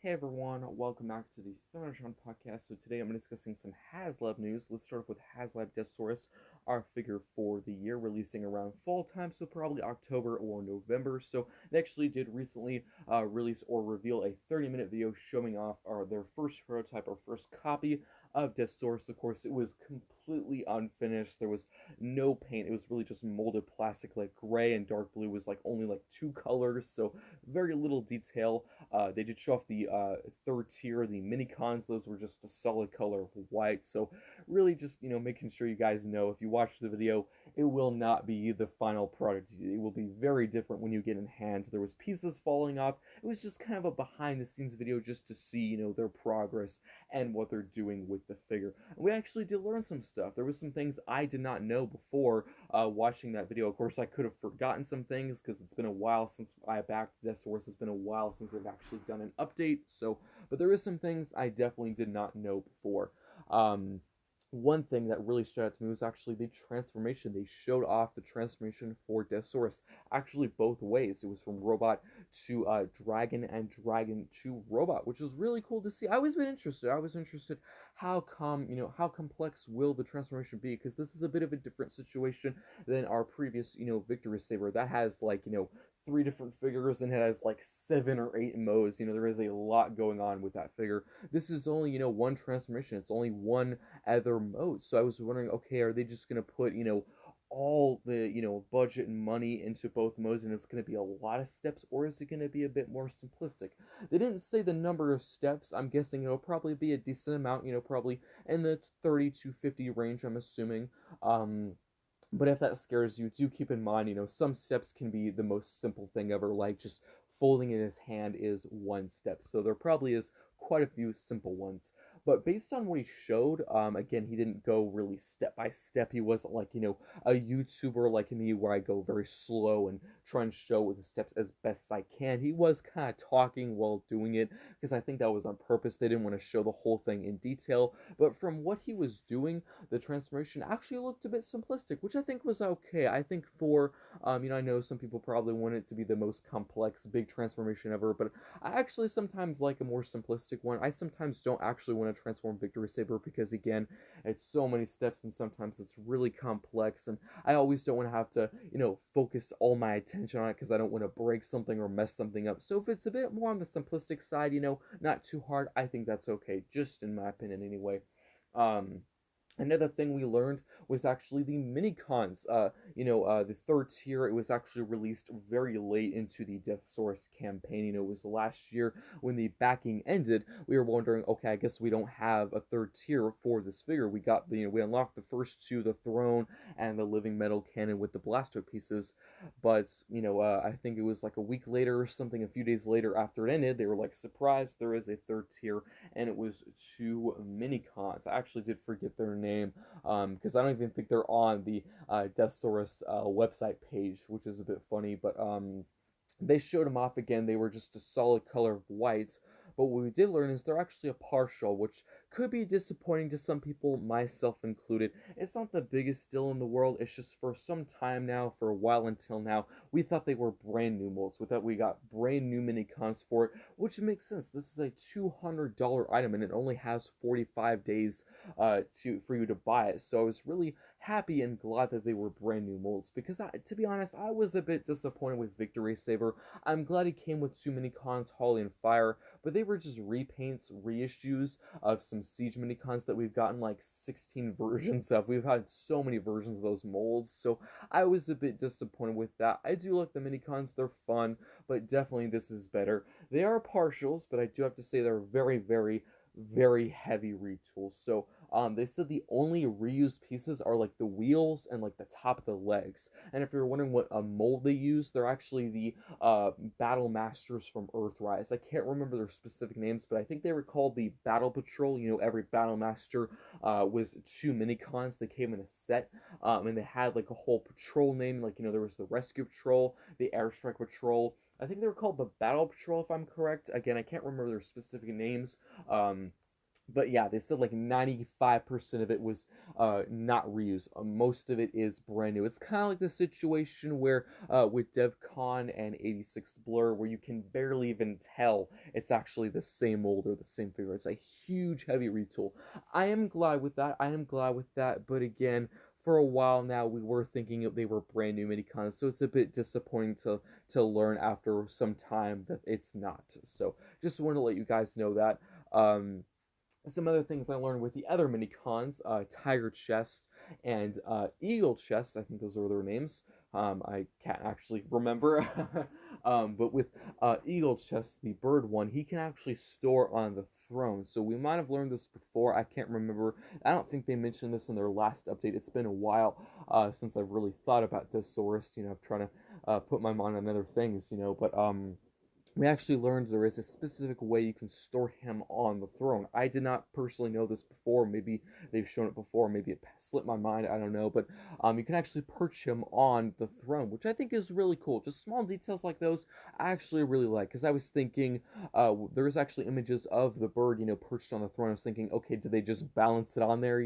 Hey everyone, welcome back to the Thundertron podcast. So today I'm discussing some Haslab news. Let's start off with Haslab Deathsaurus, our figure for the year, releasing around fall time, so probably October or November. So they actually did recently release or reveal a 30-minute video showing off their first prototype or first copy of Deathsaurus. Of course, it was completely unfinished. There was no paint. It was really just molded plastic, like gray and dark blue was like only like two colors, so very little detail. They did show off the third tier, the mini cons. Those were just a solid color of white. So really just, making sure you guys know if you watch the video, it will not be the final product. It will be very different when you get in hand. There was pieces falling off. It was just kind of a behind the scenes video just to see, their progress and what they're doing with the figure. And we actually did learn some stuff. There was some things I did not know before watching that video. Of course, I could have forgotten some things because it's been a while since I backed Deathsaurus. It's been a while since they've actually done an update. So, but there is some things I definitely did not know before. Um, One thing that really stood out to me was actually the transformation. They showed off the transformation for Deathsaurus, actually both ways. It was from robot to dragon and dragon to robot, which was really cool to see. I was been interested. I was interested how complex will the transformation be, because this is a bit of a different situation than our previous, Victory Saber that has like, three different figures and it has like 7 or 8 modes. There is a lot going on with that figure. This is only, one transformation. It's only one other modes. So I was wondering, okay, are they just gonna put, all the, budget and money into both modes and it's gonna be a lot of steps, or is it gonna be a bit more simplistic? They didn't say the number of steps. I'm guessing it'll probably be a decent amount, probably in the 30 to 50 range, I'm assuming. But if that scares you, do keep in mind, some steps can be the most simple thing ever, like just folding in his hand is one step. So there probably is quite a few simple ones. But based on what he showed, again, he didn't go really step by step. He wasn't like, a YouTuber like me where I go very slow and try and show the steps as best I can. He was kind of talking while doing it because I think that was on purpose. They didn't want to show the whole thing in detail. But from what he was doing, the transformation actually looked a bit simplistic, which I think was okay. I think for, I know some people probably want it to be the most complex, big transformation ever, but I actually sometimes like a more simplistic one. I sometimes don't actually want to transform Victory Saber because, again, it's so many steps and sometimes it's really complex, and I always don't want to have to, focus all my attention on it because I don't want to break something or mess something up. So if it's a bit more on the simplistic side, not too hard, I think that's okay, just in my opinion anyway. Um, Another thing we learned was actually the mini cons. The third tier, it was actually released very late into the Deathsaurus campaign. It was last year when the backing ended. We were wondering, okay, I guess we don't have a third tier for this figure. We got we unlocked the first two, the throne and the living metal cannon with the blaster pieces. But I think it was like a week later or something, a few days later after it ended, they were like, surprise, there is a third tier, and it was two mini cons. I actually did forget their name because I don't even think they're on the Deathsaurus website page, which is a bit funny. But they showed them off again. They were just a solid color of white. But what we did learn is they're actually a partial, which could be disappointing to some people, myself included. It's not the biggest deal in the world. It's just for some time now, for a while until now, we thought they were brand new molds. We thought we got brand new mini cons for it, which makes sense. This is a $200 item and it only has 45 days for you to buy it. So I was really happy and glad that they were brand new molds because to be honest, I was a bit disappointed with Victory Saber. I'm glad it came with too many cons, Holly and Fire, but they were just repaints, reissues of some Siege minicons that we've gotten like 16 versions of. We've had so many versions of those molds, so I was a bit disappointed with that. I do like the minicons, they're fun, but definitely this is better. They are partials, but I do have to say they're very, very, very heavy retools. So they said the only reused pieces are like the wheels and like the top of the legs. And if you're wondering what a mold they use, they're actually the Battle Masters from Earthrise. I can't remember their specific names, but I think they were called the Battle Patrol. Every Battle Master was two minicons. They came in a set, and they had like a whole patrol name. Like, there was the Rescue Patrol, the Airstrike Patrol. I think they were called the Battle Patrol, if I'm correct. Again, I can't remember their specific names. Um, But yeah, they said like 95% of it was not reused. Most of it is brand new. It's kind of like the situation where with DevCon and 86 Blur, where you can barely even tell it's actually the same mold or the same figure. It's a huge, heavy retool. I am glad with that. I am glad with that. But again, for a while now, we were thinking they were brand new minicons, so it's a bit disappointing to learn after some time that it's not. So just wanted to let you guys know that. Some other things I learned with the other mini cons, Tiger Chest and Eagle Chest, I think those are their names. I can't actually remember. But with Eagle Chest, the bird one, he can actually store on the throne. So we might have learned this before. I can't remember. I don't think they mentioned this in their last update. It's been a while since I've really thought about Deathsaurus. I'm trying to put my mind on other things, but we actually learned there is a specific way you can store him on the throne. I did not personally know this before. Maybe they've shown it before. Maybe it slipped my mind. I don't know. But you can actually perch him on the throne, which I think is really cool. Just small details like those I actually really like. Because I was thinking there is actually images of the bird, perched on the throne. I was thinking, okay, do they just balance it on there,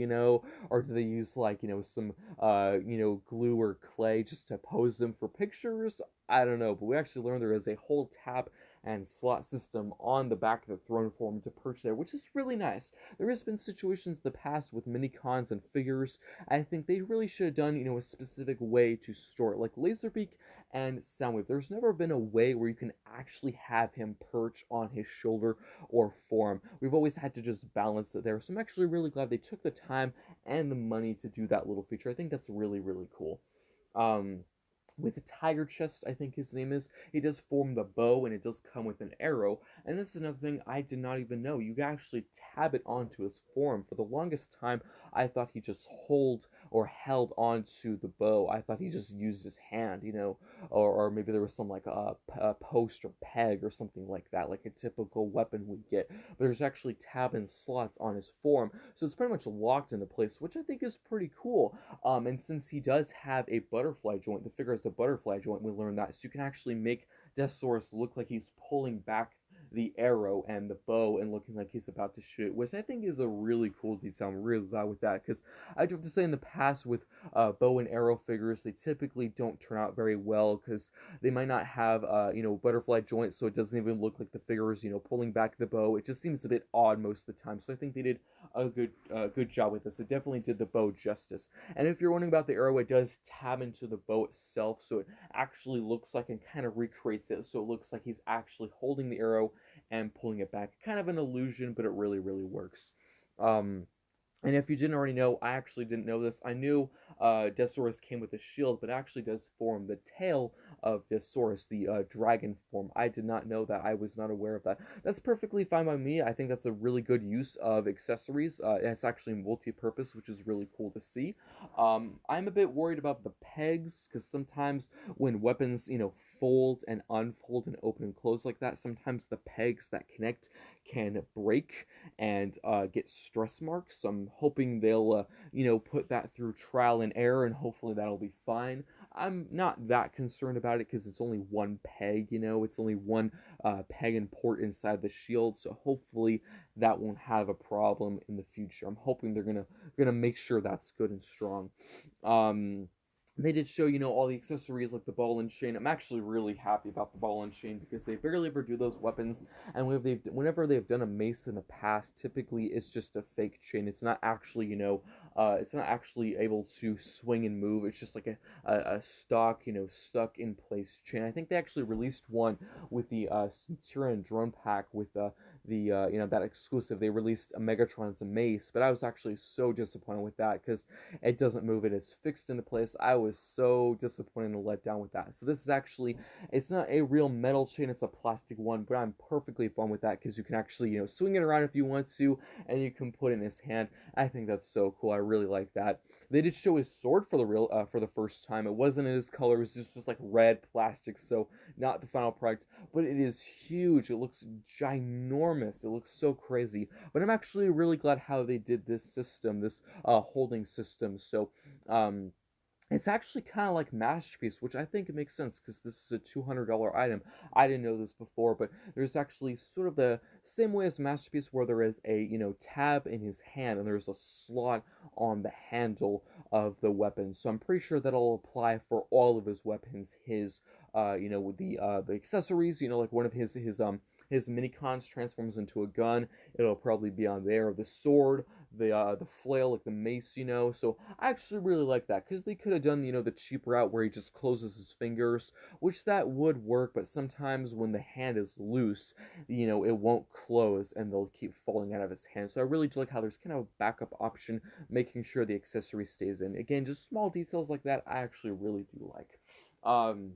or do they use like, some, glue or clay just to pose them for pictures? I don't know, but we actually learned there is a whole tab and slot system on the back of the throne for him to perch there, which is really nice. There has been situations in the past with mini cons and figures. I think they really should have done, a specific way to store it, like Laserbeak and Soundwave. There's never been a way where you can actually have him perch on his shoulder or form. We've always had to just balance it there. So I'm actually really glad they took the time and the money to do that little feature. I think that's really, really cool. Um, with the tiger chest, I think his name is, he does form the bow and it does come with an arrow. And this is another thing I did not even know. You can actually tab it onto his form. For the longest time, I thought he just held onto the bow. I thought he just used his hand, or maybe there was some like a post or peg or something like that, like a typical weapon would get. But there's actually tab and slots on his form, so it's pretty much locked into place, which I think is pretty cool. And since he does have a butterfly joint, the figure has a butterfly joint, we learned that. So you can actually make Deathsaurus look like he's pulling back the arrow and the bow and looking like he's about to shoot, which I think is a really cool detail. I'm really glad with that because I do have to say in the past with bow and arrow figures, they typically don't turn out very well because they might not have, butterfly joints, so it doesn't even look like the figure is, pulling back the bow. It just seems a bit odd most of the time. So I think they did a good job with this. It definitely did the bow justice. And if you're wondering about the arrow, it does tab into the bow itself, so it actually looks like and kind of recreates it, so it looks like he's actually holding the arrow and pulling it back. Kind of an illusion, but it really, really works. Um, and if you didn't already know, I actually didn't know this. I knew Deathsaurus came with a shield, but it actually does form the tail of Deathsaurus, the dragon form. I did not know that. I was not aware of that. That's perfectly fine by me. I think that's a really good use of accessories. It's actually multi-purpose, which is really cool to see. I'm a bit worried about the pegs, because sometimes when weapons, fold and unfold and open and close like that, sometimes the pegs that connect can break and get stress marks. So I'm hoping they'll, put that through trial and error, and hopefully that'll be fine. I'm not that concerned about it because it's only one peg, it's only one peg and port inside the shield, so hopefully that won't have a problem in the future. I'm hoping they're gonna make sure that's good and strong. Um, they did show, all the accessories like the ball and chain. I'm actually really happy about the ball and chain because they barely ever do those weapons. And whenever they've done a mace in the past, typically it's just a fake chain. It's not actually, it's not actually able to swing and move. It's just like a stock, stuck in place chain. I think they actually released one with the Centurion drone pack with that exclusive. They released a Megatron's mace, but I was actually so disappointed with that because it doesn't move. It is fixed into place. I was so disappointed and let down with that. So this is actually, it's not a real metal chain, it's a plastic one, but I'm perfectly fine with that because you can actually, swing it around if you want to, and you can put it in his hand. I think that's so cool. I really like that. They did show his sword for the first time. It wasn't in his color. It was just like red plastic, so not the final product. But it is huge. It looks ginormous. It looks so crazy. But I'm actually really glad how they did this system, this holding system. So, um, It's actually kind of like Masterpiece, which I think it makes sense because this is a $200 item. I didn't know this before, but there's actually sort of the same way as Masterpiece where there is a, tab in his hand and there's a slot on the handle of the weapon. So I'm pretty sure that'll apply for all of his weapons. With the accessories, like one of his mini cons transforms into a gun. It'll probably be on there. The sword, the flail, like the mace, So I actually really like that because they could have done, the cheap route where he just closes his fingers, which that would work, but sometimes when the hand is loose, it won't close and they'll keep falling out of his hand. So I really do like how there's kind of a backup option, making sure the accessory stays in. Again, just small details like that I actually really do like. Um,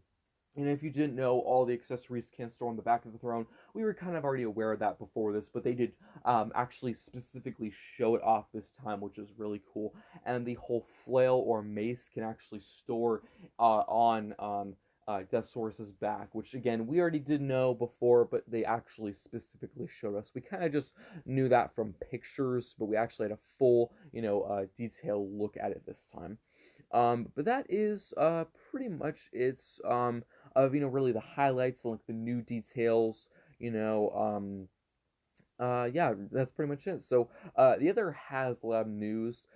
and if you didn't know, all the accessories can store on the back of the throne. We were kind of already aware of that before this, but they did actually specifically show it off this time, which is really cool. And the whole flail or mace can actually store on Deathsaurus's back, which again we already did know before, but they actually specifically showed us. We kind of just knew that from pictures, but we actually had a full, detailed look at it this time. But that is pretty much it's of really the highlights, like the new details, you know, yeah, that's pretty much it. So, the other HasLab news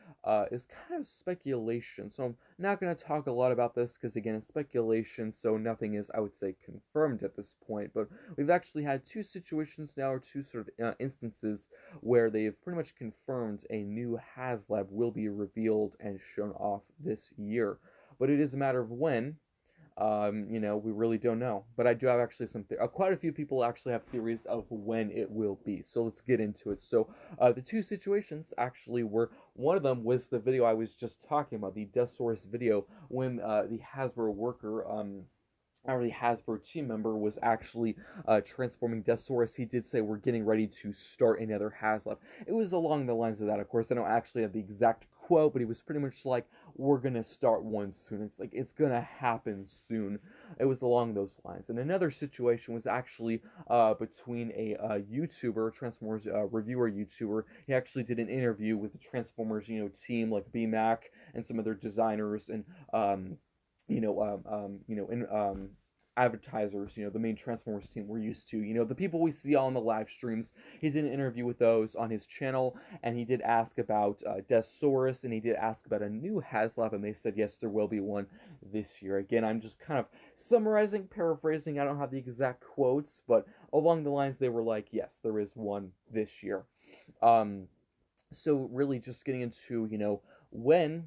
is kind of speculation. So I'm not going to talk a lot about this because again, it's speculation. So nothing is, I would say, confirmed at this point. But we've actually had two situations now, or two sort of instances where they've pretty much confirmed a new HasLab will be revealed and shown off this year. But it is a matter of when. We really don't know. But I do have actually quite a few people actually have theories of when it will be. So let's get into it. So the two situations actually were, one of them was the video I was just talking about, the Deathsaurus video, when the Hasbro worker, or the Hasbro team member was actually transforming Deathsaurus. He did say we're getting ready to start another HasLab. It was along the lines of that. Of course, I don't actually have the exact quote, but he was pretty much like, we're gonna start one soon. It's like it's gonna happen soon. It was along those lines. And another situation was actually between a YouTuber, Transformers reviewer YouTuber. He actually did an interview with the Transformers, team like BMAC and some other designers and in advertisers, the main Transformers team we're used to, the people we see on the live streams. He did an interview with those on his channel, and he did ask about Deathsaurus, and he did ask about a new HasLab, and they said yes, there will be one this year. Again, I'm just kind of summarizing, paraphrasing. I don't have the exact quotes, but along the lines, they were like, yes, there is one this year. Um, so really just getting into, when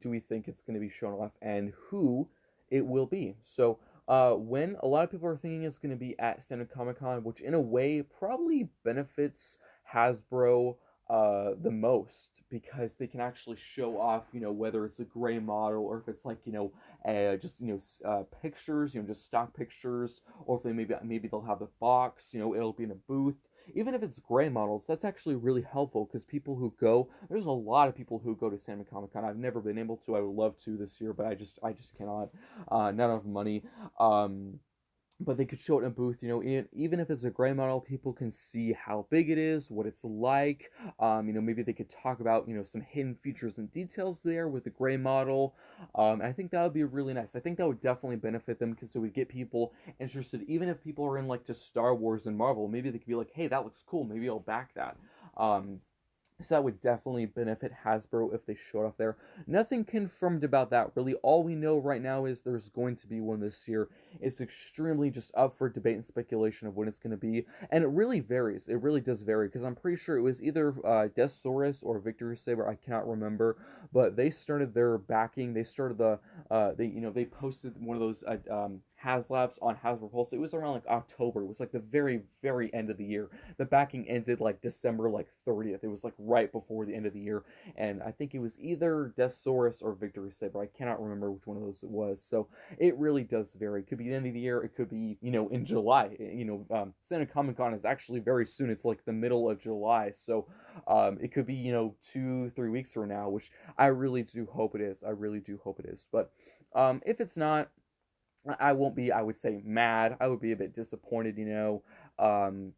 do we think it's going to be shown off and who it will be. So when a lot of people are thinking it's going to be at San Diego Comic-Con, which in a way probably benefits Hasbro the most because they can actually show off, whether it's a gray model or if it's like, just, pictures, just stock pictures, or if they maybe they'll have the box, it'll be in a booth. Even if it's gray models, that's actually really helpful because people who go, there's a lot of people who go to San Diego Comic Con. I've never been able to. I would love to this year, but I just cannot. Not enough money. But they could show it in a booth, even if it's a gray model, people can see how big it is, what it's like. Maybe they could talk about, some hidden features and details there with the gray model. I think that would be really nice. I think that would definitely benefit them because it would get people interested, even if people are in like just Star Wars and Marvel. Maybe they could be like, hey, that looks cool. Maybe I'll back that. So that would definitely benefit Hasbro if they showed off there. Nothing confirmed about that, really. All we know right now is there's going to be one this year. It's extremely just up for debate and speculation of when it's going to be. And it really varies. It really does vary, because I'm pretty sure it was either Deathsaurus or Victory Saber. I cannot remember. But they started their backing. They started they posted one of those HasLabs on Hasbro Pulse. It was around like October. It was like the very, very end of the year. The backing ended like December like 30th. It was like right before the end of the year, and I think it was either Deathsaurus or Victory Saber. I cannot remember which one of those it was. So it really does vary. It could be the end of the year. It could be in July. San Diego Comic Con is actually very soon. It's like the middle of July, so it could be 2-3 weeks from now, which I really do hope it is. I really do hope it is. But if it's not, I won't be, I would say, mad. I would be a bit disappointed, Um,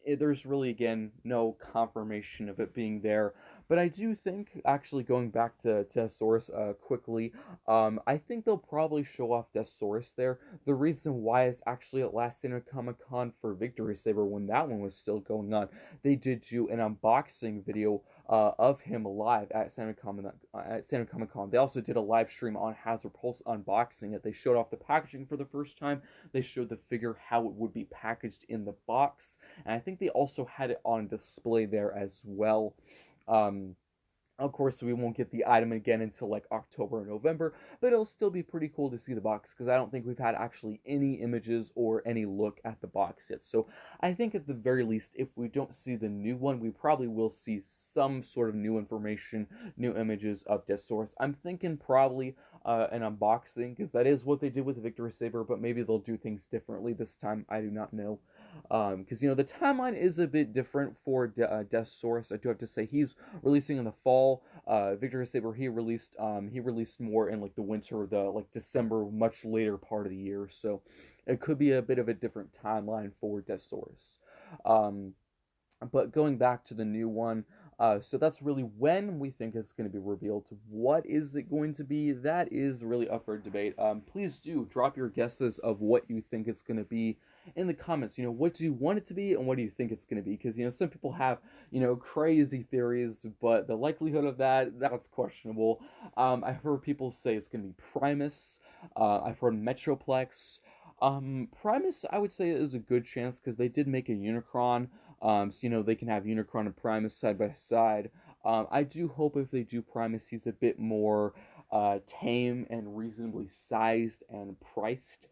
there's really, again, no confirmation of it being there. But I do think, actually, going back to Deathsaurus quickly, I think they'll probably show off Deathsaurus there. The reason why is actually at last San Diego Comic-Con for Victory Saber, when that one was still going on, they did do an unboxing video of him live at San Diego Comic-Con. They also did a live stream on Hazard Pulse unboxing it. They showed off the packaging for the first time. They showed the figure, how it would be packaged in the box, and I think they also had it on display there as well. Um, of course, we won't get the item again until like October or November, but it'll still be pretty cool to see the box because I don't think we've had actually any images or any look at the box yet. So I think at the very least, if we don't see the new one, we probably will see some sort of new information, new images of Deathsaurus. I'm thinking probably an unboxing because that is what they did with the Victory Saber, but maybe they'll do things differently this time. I do not know. Because, the timeline is a bit different for Deathsaurus. I do have to say he's releasing in the fall. Victor Saber he released more in like the winter, the like December, much later part of the year. So it could be a bit of a different timeline for Deathsaurus. Um, but going back to the new one, so that's really when we think it's going to be revealed. What is it going to be? That is really up for debate. Please do drop your guesses of what you think it's going to be in the comments. What do you want it to be and what do you think it's going to be? Because, some people have, crazy theories, but the likelihood of that's questionable. I've heard people say it's going to be Primus. I've heard Metroplex. Primus, I would say, is a good chance because they did make a Unicron. So they can have Unicron and Primus side by side. I do hope if they do Primus, he's a bit more tame and reasonably sized and priced.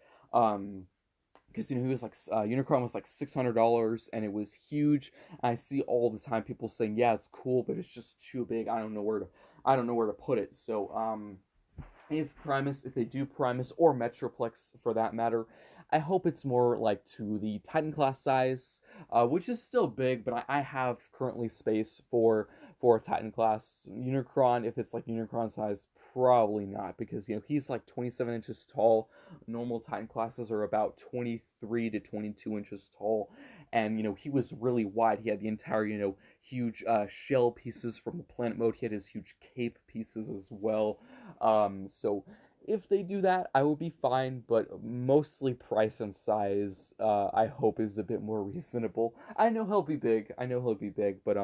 Because he was like Unicron was like $600 and it was huge. And I see all the time people saying, "Yeah, it's cool, but it's just too big. I don't know where to put it." So if they do Primus or Metroplex for that matter, I hope it's more like to the Titan class size, which is still big, but I have currently space for a Titan class. Unicron, if it's like Unicron size, probably not because he's like 27 inches tall. Normal Titan classes are about 23 to 22 inches tall, and he was really wide. He had the entire huge shell pieces from the planet mode. He had his huge cape pieces as well. So if they do that, I will be fine, but mostly price and size, I hope is a bit more reasonable. I know he'll be big. But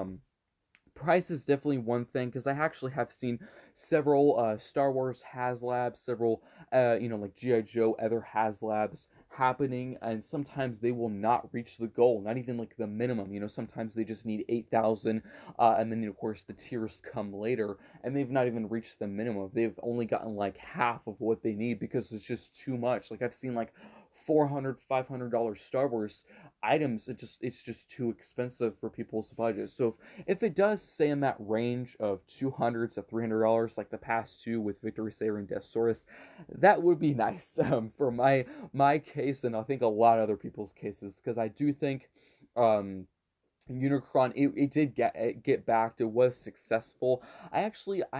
price is definitely one thing because I actually have seen several Star Wars Haslabs, several like GI Joe other Haslabs happening, and sometimes they will not reach the goal, not even like the minimum. Sometimes they just need 8,000, and then of course the tiers come later, and they've not even reached the minimum. They've only gotten like half of what they need because it's just too much. Like I've seen like $400, $500 Star Wars items. It's just too expensive for people's budget. So if it does stay in that range of $200 to $300 like the past two with Victory Saber and Deathsaurus, that would be nice for my case and I think a lot of other people's cases because I do think Unicron, it did get backed. It was successful. I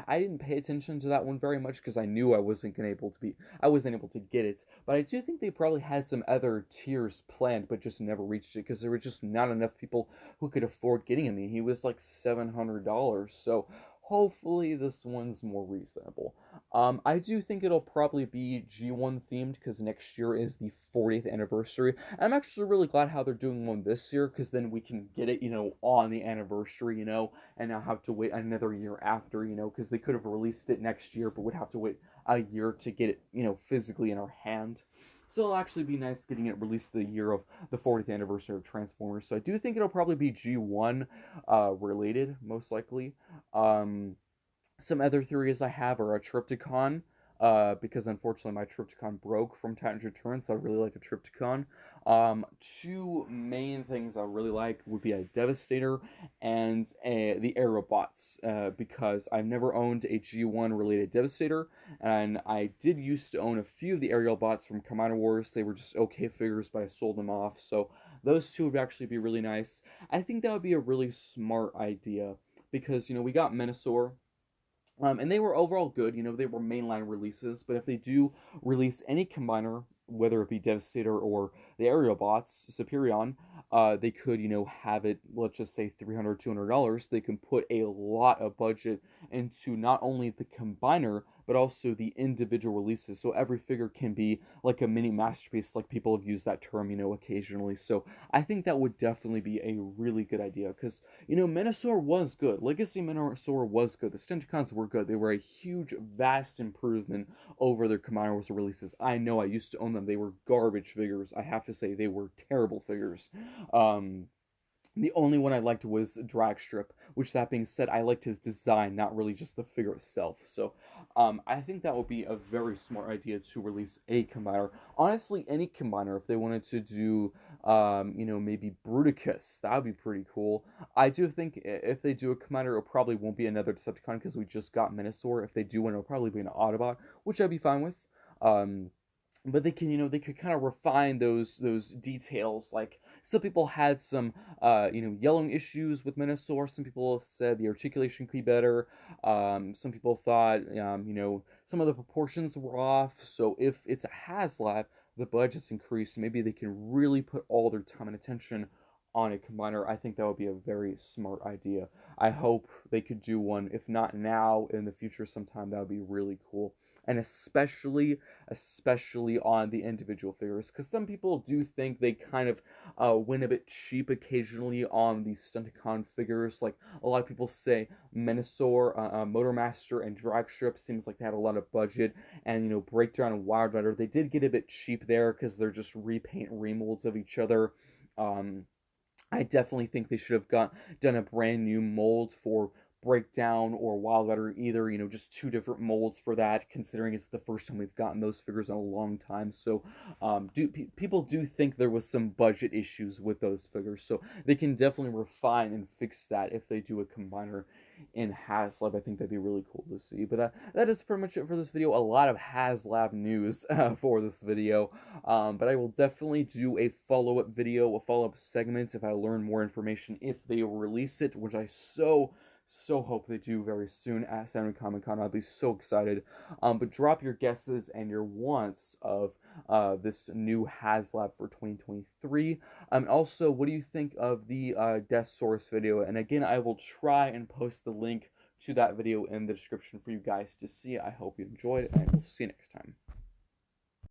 didn't pay attention to that one very much because I knew I wasn't able to get it. But I do think they probably had some other tiers planned, but just never reached it because there were just not enough people who could afford getting him. He was like $700, so hopefully this one's more reasonable. I do think it'll probably be G1 themed because next year is the 40th anniversary. I'm actually really glad how they're doing one this year because then we can get it, on the anniversary, and not have to wait another year after, because they could have released it next year, but would have to wait a year to get it, physically in our hand. So it'll actually be nice getting it released the year of the 40th anniversary of Transformers. So I do think it'll probably be G1 related, most likely. Some other theories I have are a Triptychon, because unfortunately my Triptychon broke from Titan's Return, so I really like a Triptychon. Two main things I really like would be a Devastator and the Aerobots, because I've never owned a G1 related Devastator, and I did used to own a few of the aerial bots from Commando Wars. They were just okay figures, but I sold them off, so those two would actually be really nice. I think that would be a really smart idea because we got Menasor, and they were overall good. They were mainline releases. But if they do release any combiner, whether it be Devastator or the aerial bots, Superion, they could, have it, let's just say $300, $200. They can put a lot of budget into not only the combiner, but also the individual releases. So every figure can be like a mini masterpiece, like people have used that term, occasionally. So I think that would definitely be a really good idea because, Menasor was good. Legacy Menasor was good. The Stunticons were good. They were a huge, vast improvement over their Combiner Wars releases. I know I used to own them. They were garbage figures. I have to say, they were terrible figures. Um, the only one I liked was Dragstrip, which that being said, I liked his design, not really just the figure itself. So I think that would be a very smart idea to release a combiner. Honestly, any combiner, if they wanted to do, maybe Bruticus, that would be pretty cool. I do think if they do a combiner, it probably won't be another Decepticon because we just got Menasor. If they do one, it'll probably be an Autobot, which I'd be fine with. But they can, they could kind of refine those details. Like some people had some, yellowing issues with Menasor. Some people said the articulation could be better. Some people thought, some of the proportions were off. So if it's a HasLab, the budget's increased. Maybe they can really put all their time and attention on a combiner. I think that would be a very smart idea. I hope they could do one. If not now, in the future sometime, that would be really cool. And especially on the individual figures, because some people do think they kind of win a bit cheap occasionally on these Stunticon figures. Like a lot of people say, Menasor, Motormaster, and Dragstrip seems like they had a lot of budget, and Breakdown and Wild Rider, they did get a bit cheap there because they're just repaint remolds of each other. Um, I definitely think they should have done a brand new mold for Breakdown or Wild Rider, either, just two different molds for that, considering it's the first time we've gotten those figures in a long time. So, people do think there was some budget issues with those figures, so they can definitely refine and fix that if they do a combiner in HasLab. I think that'd be really cool to see. But that is pretty much it for this video. A lot of HasLab news for this video. But I will definitely do a follow-up video, a follow-up segment if I learn more information if they release it, which I so hope they do very soon at San Diego Comic-Con. I'll be so excited. But drop your guesses and your wants of this new HasLab for 2023. Also, what do you think of the Deathsaurus video? And again, I will try and post the link to that video in the description for you guys to see. I hope you enjoyed, and we'll see you next time.